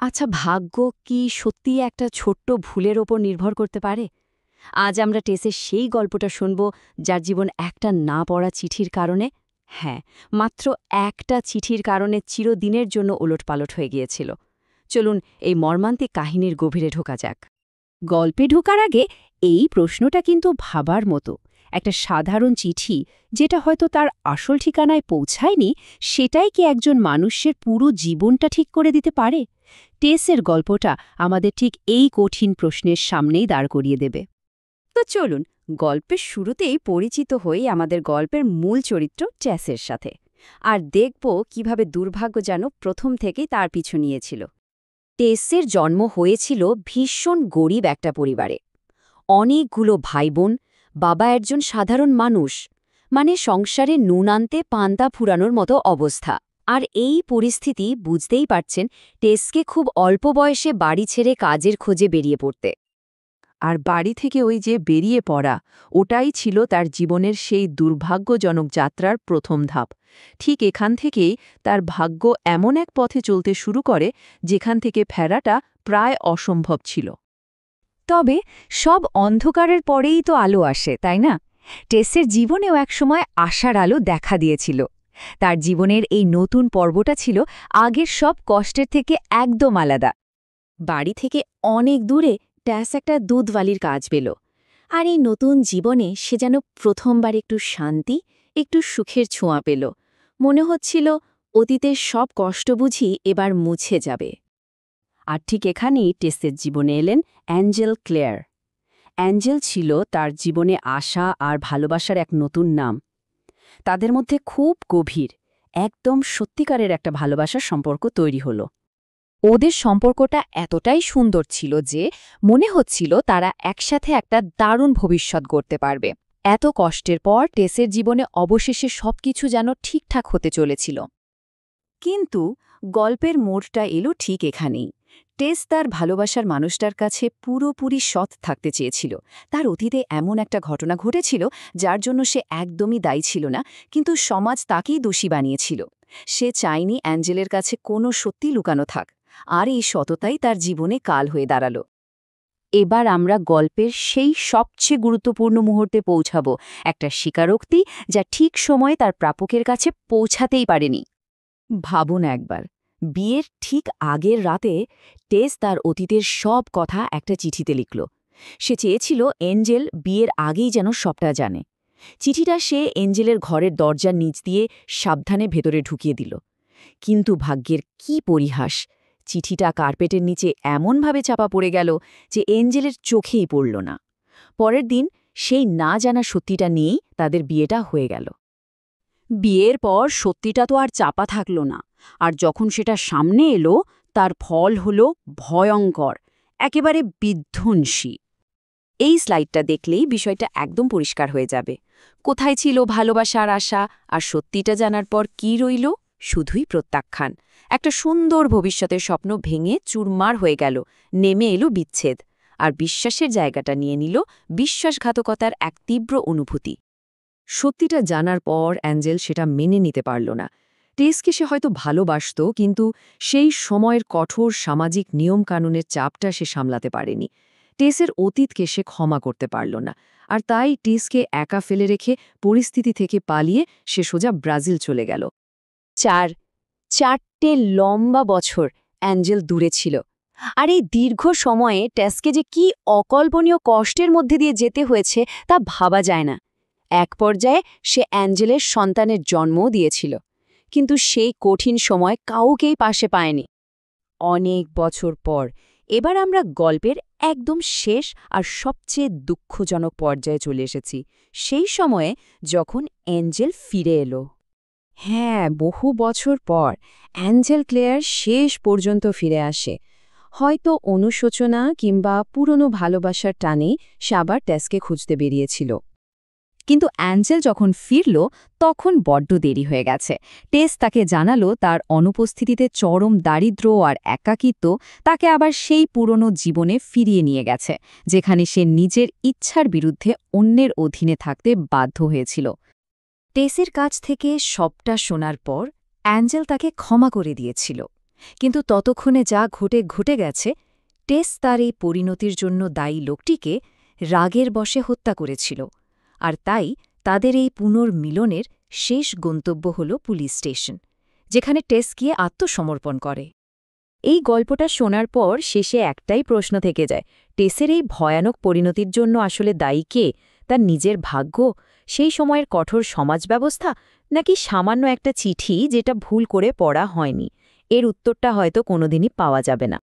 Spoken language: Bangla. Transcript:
আচ্ছা, ভাগ্য কি সত্যিই একটা ছোট্ট ভুলের ওপর নির্ভর করতে পারে? আজ আমরা টেসের সেই গল্পটা শুনব, যার জীবন একটা না পড়া চিঠির কারণে, হ্যাঁ, মাত্র একটা চিঠির কারণে চিরদিনের জন্য ওলটপালট হয়ে গিয়েছিল। চলুন এই মর্মান্তিক কাহিনীর গভীরে ঢোকা যাক। গল্পে ঢোকার আগে এই প্রশ্নটা কিন্তু ভাবার মতো। একটা সাধারণ চিঠি, যেটা হয়তো তার আসল ঠিকানায় পৌঁছায়নি, সেটাই কি একজন মানুষের পুরো জীবনটা ঠিক করে দিতে পারে? টেসের গল্পটা আমাদের ঠিক এই কঠিন প্রশ্নের সামনেই দাঁড় করিয়ে দেবে। তো চলুন গল্পের শুরুতেই পরিচিত হই আমাদের গল্পের মূল চরিত্র টেসের সাথে, আর দেখব কিভাবে দুর্ভাগ্য যেন প্রথম থেকেই তার পিছু নিয়েছিল। টেসের জন্ম হয়েছিল ভীষণ গরিব একটা পরিবারে। অনেকগুলো ভাইবোন, বাবা একজন সাধারণ মানুষ, মানে সংসারে নুন আনতে পান্তা ফুরানোর মতো অবস্থা। আর এই পরিস্থিতি বুঝতেই পারছেন, টেসকে খুব অল্প বয়সে বাড়ি ছেড়ে কাজের খোঁজে বেরিয়ে পড়তে। আর বাড়ি থেকে ওই যে বেরিয়ে পড়া, ওটাই ছিল তার জীবনের সেই দুর্ভাগ্যজনক যাত্রার প্রথম ধাপ। ঠিক এখান থেকেই তার ভাগ্য এমন এক পথে চলতে শুরু করে, যেখান থেকে ফেরাটা প্রায় অসম্ভব ছিল। তবে সব অন্ধকারের পরেই তো আলো আসে, তাই না? টেসের জীবনেও একসময় আশার আলো দেখা দিয়েছিল। তার জীবনের এই নতুন পর্বটা ছিল আগের সব কষ্টের থেকে একদম আলাদা। বাড়ি থেকে অনেক দূরে ট্যাস একটা দুধওয়ালির কাজ পেল। আর এই নতুন জীবনে সে যেন প্রথমবার একটু শান্তি, একটু সুখের ছোঁয়া পেল। মনে হচ্ছিল অতীতের সব কষ্ট বুঝি এবার মুছে যাবে। আর ঠিক এখানেই টেসের জীবনে এলেন অ্যাঞ্জেল ক্লেয়ার। অ্যাঞ্জেল ছিল তার জীবনে আশা আর ভালোবাসার এক নতুন নাম। তাদের মধ্যে খুব গভীর, একদম সত্যিকারের একটা ভালোবাসার সম্পর্ক তৈরি হলো। ওদের সম্পর্কটা এতটাই সুন্দর ছিল যে মনে হচ্ছিল তারা একসাথে একটা দারুণ ভবিষ্যৎ গড়তে পারবে। এত কষ্টের পর টেসের জীবনে অবশেষে সবকিছু যেন ঠিকঠাক হতে চলেছিল। কিন্তু গল্পের মোড়টা এলো ঠিক এখানেই। টেস তার ভালোবাসার মানুষটার কাছে পুরোপুরি সৎ থাকতে চেয়েছিল। তার অতীতে এমন একটা ঘটনা ঘটেছিল যার জন্য সে একদমই দায়ী ছিল না, কিন্তু সমাজ তাকেই দোষী বানিয়েছিল। সে চায়নি অ্যাঞ্জেলের কাছে কোনো সত্যি লুকানো থাক, আর এই সততাই তার জীবনে কাল হয়ে দাঁড়াল। এবার আমরা গল্পের সেই সবচেয়ে গুরুত্বপূর্ণ মুহূর্তে পৌঁছাব, একটা স্বীকারোক্তি যা ঠিক সময়ে তার প্রাপকের কাছে পৌঁছাতেই পারেনি। ভাবুন একবার, বিয়ের ঠিক আগের রাতে টেস তার অতীতের সব কথা একটা চিঠিতে লিখল। সে চেয়েছিল এঞ্জেল বিয়ের আগেই যেন সবটা জানে। চিঠিটা সে এঞ্জেলের ঘরের দরজার নিচ দিয়ে সাবধানে ভেতরে ঢুকিয়ে দিল। কিন্তু ভাগ্যের কি পরিহাস! চিঠিটা কার্পেটের নিচে এমনভাবে চাপা পড়ে গেল যে এঞ্জেলের চোখেই পড়ল না। পরের দিন সেই না জানা সত্যিটা নিয়েই তাদের বিয়েটা হয়ে গেল। বিয়ের পর সত্যিটা তো আর চাপা থাকল না, আর যখন সেটা সামনে এলো, তার ফল হল ভয়ঙ্কর, একেবারে বিধ্বংসী। এই স্লাইডটা দেখলেই বিষয়টা একদম পরিষ্কার হয়ে যাবে। কোথায় ছিল ভালোবাসার আশা, আর সত্যিটা জানার পর কি রইল? শুধুই প্রত্যাখ্যান। একটা সুন্দর ভবিষ্যতের স্বপ্ন ভেঙে চুরমার হয়ে গেল, নেমে এলো বিচ্ছেদ। আর বিশ্বাসের জায়গাটা নিয়ে নিল বিশ্বাসঘাতকতার এক তীব্র অনুভূতি। সত্যিটা জানার পর অ্যাঞ্জেল সেটা মেনে নিতে পারল না। টেসকে সে হয়তো ভালোবাসত, কিন্তু সেই সময়ের কঠোর সামাজিক নিয়মকানুনের চাপটা সে সামলাতে পারেনি। টেসের অতীতকে সে ক্ষমা করতে পারল না, আর তাই টেসকে একা ফেলে রেখে পরিস্থিতি থেকে পালিয়ে সে সোজা ব্রাজিল চলে গেল। চারটে লম্বা বছর অ্যাঞ্জেল দূরে ছিল। আর এই দীর্ঘ সময়ে টেসকে যে কি অকল্পনীয় কষ্টের মধ্যে দিয়ে যেতে হয়েছে তা ভাবা যায় না। এক পর্যায়ে সে অ্যাঞ্জেলের সন্তানের জন্মও দিয়েছিল, কিন্তু সেই কঠিন সময় কাউকেই পাশে পায়নি। অনেক বছর পর এবার আমরা গল্পের একদম শেষ আর সবচেয়ে দুঃখজনক পর্যায়ে চলে এসেছি, সেই সময়ে যখন অ্যাঞ্জেল ফিরে এলো। হ্যাঁ, বহু বছর পর অ্যাঞ্জেল ক্লেয়ার শেষ পর্যন্ত ফিরে আসে। হয়তো অনুশোচনা কিংবা পুরনো ভালোবাসার টানে সে আবার টেসকে খুঁজতে বেরিয়েছিল। কিন্তু অ্যাঞ্জেল যখন ফিরল, তখন বড্ড দেরি হয়ে গেছে। টেস তাকে জানালো তার অনুপস্থিতিতে চরম দারিদ্র্য আর একাকিত্ব তাকে আবার সেই পুরনো জীবনে ফিরিয়ে নিয়ে গেছে, যেখানে সে নিজের ইচ্ছার বিরুদ্ধে অন্যের অধীনে থাকতে বাধ্য হয়েছিল। টেসের কাছ থেকে সবটা শোনার পর অ্যাঞ্জেল তাকে ক্ষমা করে দিয়েছিল। কিন্তু ততক্ষণে যা ঘটে গেছে, টেস তার এই পরিণতির জন্য দায়ী লোকটিকে রাগের বশে হত্যা করেছিল, আর তাই তাদের এই পুনর্মিলনের শেষ গন্তব্য হল পুলিশ স্টেশন, যেখানে টেস গিয়ে আত্মসমর্পণ করে। এই গল্পটা শোনার পর শেষে একটাই প্রশ্ন থেকে যায়, টেসের এই ভয়ানক পরিণতির জন্য আসলে দায়ী কে? তার নিজের ভাগ্য, সেই সময়ের কঠোর সমাজ ব্যবস্থা, নাকি সামান্য একটা চিঠি যেটা ভুল করে পড়া হয়নি? এর উত্তরটা হয়তো কোনোদিনই পাওয়া যাবে না।